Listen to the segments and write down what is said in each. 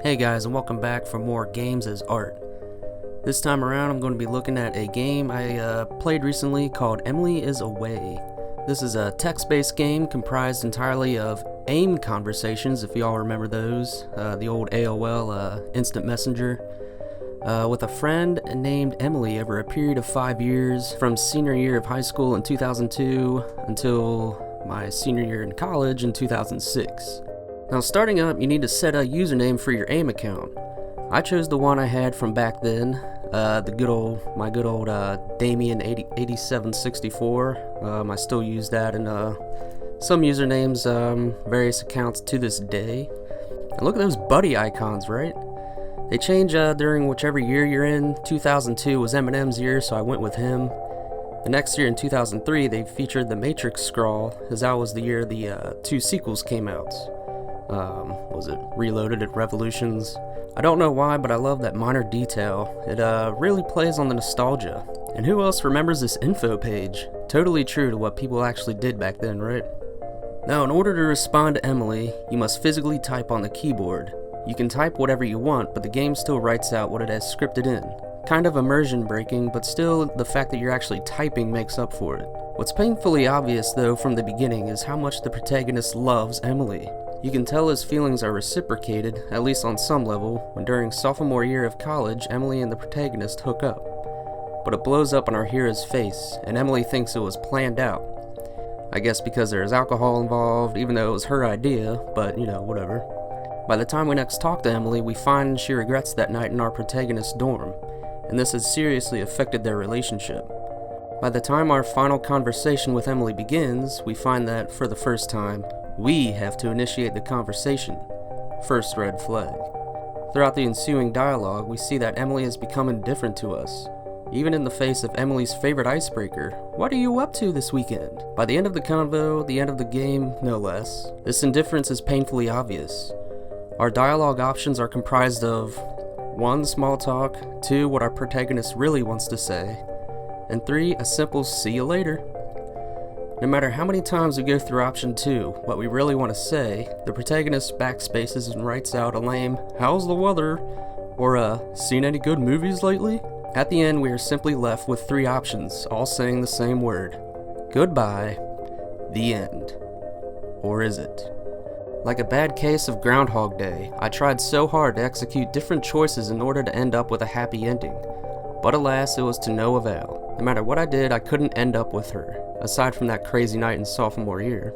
Hey guys, and welcome back for more Games as Art. This time around I'm going to be looking at a game I played recently called Emily is Away. This is a text-based game comprised entirely of AIM conversations, if y'all remember those, the old AOL instant messenger, with a friend named Emily over a period of 5 years, from senior year of high school in 2002 until my senior year in college in 2006. Now, starting up, you need to set a username for your AIM account. I chose the one I had from back then, my good old Damien8764. I still use that in some usernames, various accounts to this day. And look at those buddy icons, right? They change during whichever year you're in. 2002 was Eminem's year, so I went with him. The next year, in 2003, they featured the Matrix scrawl, as that was the year the two sequels came out. Was it Reloaded at Revolutions? I don't know why, but I love that minor detail. It really plays on the nostalgia. And who else remembers this info page? Totally true to what people actually did back then, right? Now, in order to respond to Emily, you must physically type on the keyboard. You can type whatever you want, but the game still writes out what it has scripted in. Kind of immersion breaking, but still the fact that you're actually typing makes up for it. What's painfully obvious, though, from the beginning is how much the protagonist loves Emily. You can tell his feelings are reciprocated, at least on some level, when during sophomore year of college, Emily and the protagonist hook up. But it blows up in our hero's face, and Emily thinks it was planned out. I guess because there is alcohol involved, even though it was her idea, but whatever. By the time we next talk to Emily, we find she regrets that night in our protagonist's dorm, and this has seriously affected their relationship. By the time our final conversation with Emily begins, we find that, for the first time, we have to initiate the conversation. First red flag. Throughout the ensuing dialogue, we see that Emily has become indifferent to us, even in the face of Emily's favorite icebreaker, "What are you up to this weekend?" By the end of the convo, the end of the game, no less, this indifference is painfully obvious. Our dialogue options are comprised of 1. Small talk, 2. What our protagonist really wants to say, and 3. A simple "see you later." No matter how many times we go through option 2, what we really want to say, the protagonist backspaces and writes out a lame "how's the weather?" or "seen any good movies lately?" At the end, we are simply left with 3 options, all saying the same word: goodbye, the end. Or is it? Like a bad case of Groundhog Day, I tried so hard to execute different choices in order to end up with a happy ending. But alas, it was to no avail. No matter what I did, I couldn't end up with her, aside from that crazy night in sophomore year.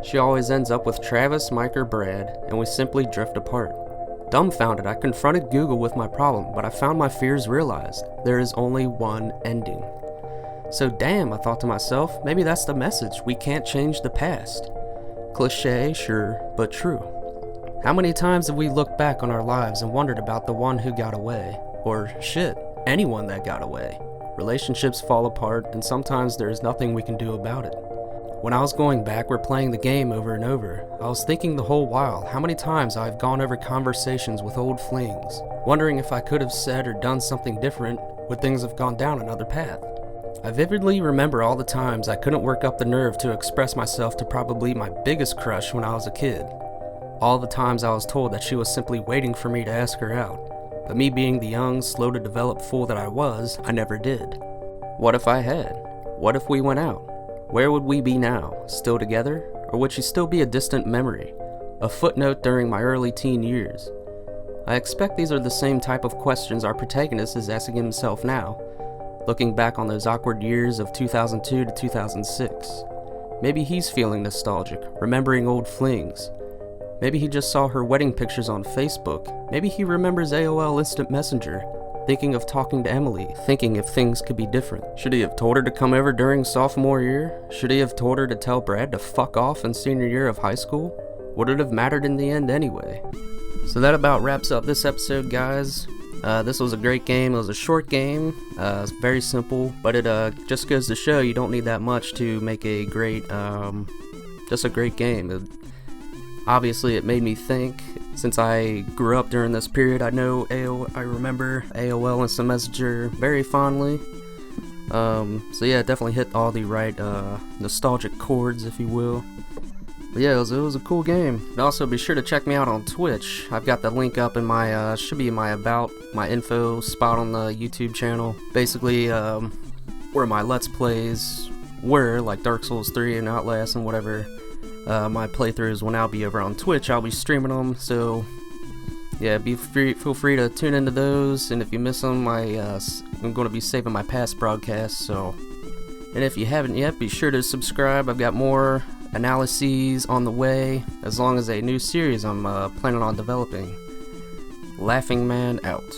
She always ends up with Travis, Mike, or Brad, and we simply drift apart. Dumbfounded, I confronted Google with my problem, but I found my fears realized. There is only one ending. So damn, I thought to myself, maybe that's the message. We can't change the past. Cliché, sure, but true. How many times have we looked back on our lives and wondered about the one who got away? Or shit, anyone that got away. Relationships fall apart, and sometimes there is nothing we can do about it. When I was going backward playing the game over and over, I was thinking the whole while how many times I've gone over conversations with old flings, wondering if I could have said or done something different, would things have gone down another path. I vividly remember all the times I couldn't work up the nerve to express myself to probably my biggest crush when I was a kid. All the times I was told that she was simply waiting for me to ask her out. But me being the young, slow-to-develop fool that I was, I never did. What if I had? What if we went out? Where would we be now? Still together? Or would she still be a distant memory? A footnote during my early teen years? I expect these are the same type of questions our protagonist is asking himself now, looking back on those awkward years of 2002 to 2006. Maybe he's feeling nostalgic, remembering old flings. Maybe he just saw her wedding pictures on Facebook. Maybe he remembers AOL Instant Messenger, thinking of talking to Emily, thinking if things could be different. Should he have told her to come over during sophomore year? Should he have told her to tell Brad to fuck off in senior year of high school? Would it have mattered in the end anyway? So that about wraps up this episode, guys. This was a great game. It was a short game. It's very simple, but it just goes to show you don't need that much to make a great, just a great game. Obviously, it made me think. Since I grew up during this period, I remember AOL Instant Messenger very fondly. So yeah, it definitely hit all the right nostalgic chords, if you will. But yeah, it was a cool game. And also be sure to check me out on Twitch. I've got the link up in my, should be in my about, my info spot on the YouTube channel. Basically, where my Let's Plays were, like Dark Souls 3 and Outlast and whatever. My playthroughs will now be over on Twitch. I'll be streaming them, so yeah, feel free to tune into those. And if you miss them, I'm going to be saving my past broadcasts. So, and if you haven't yet, be sure to subscribe. I've got more analyses on the way, as long as a new series I'm planning on developing. Laughing Man out.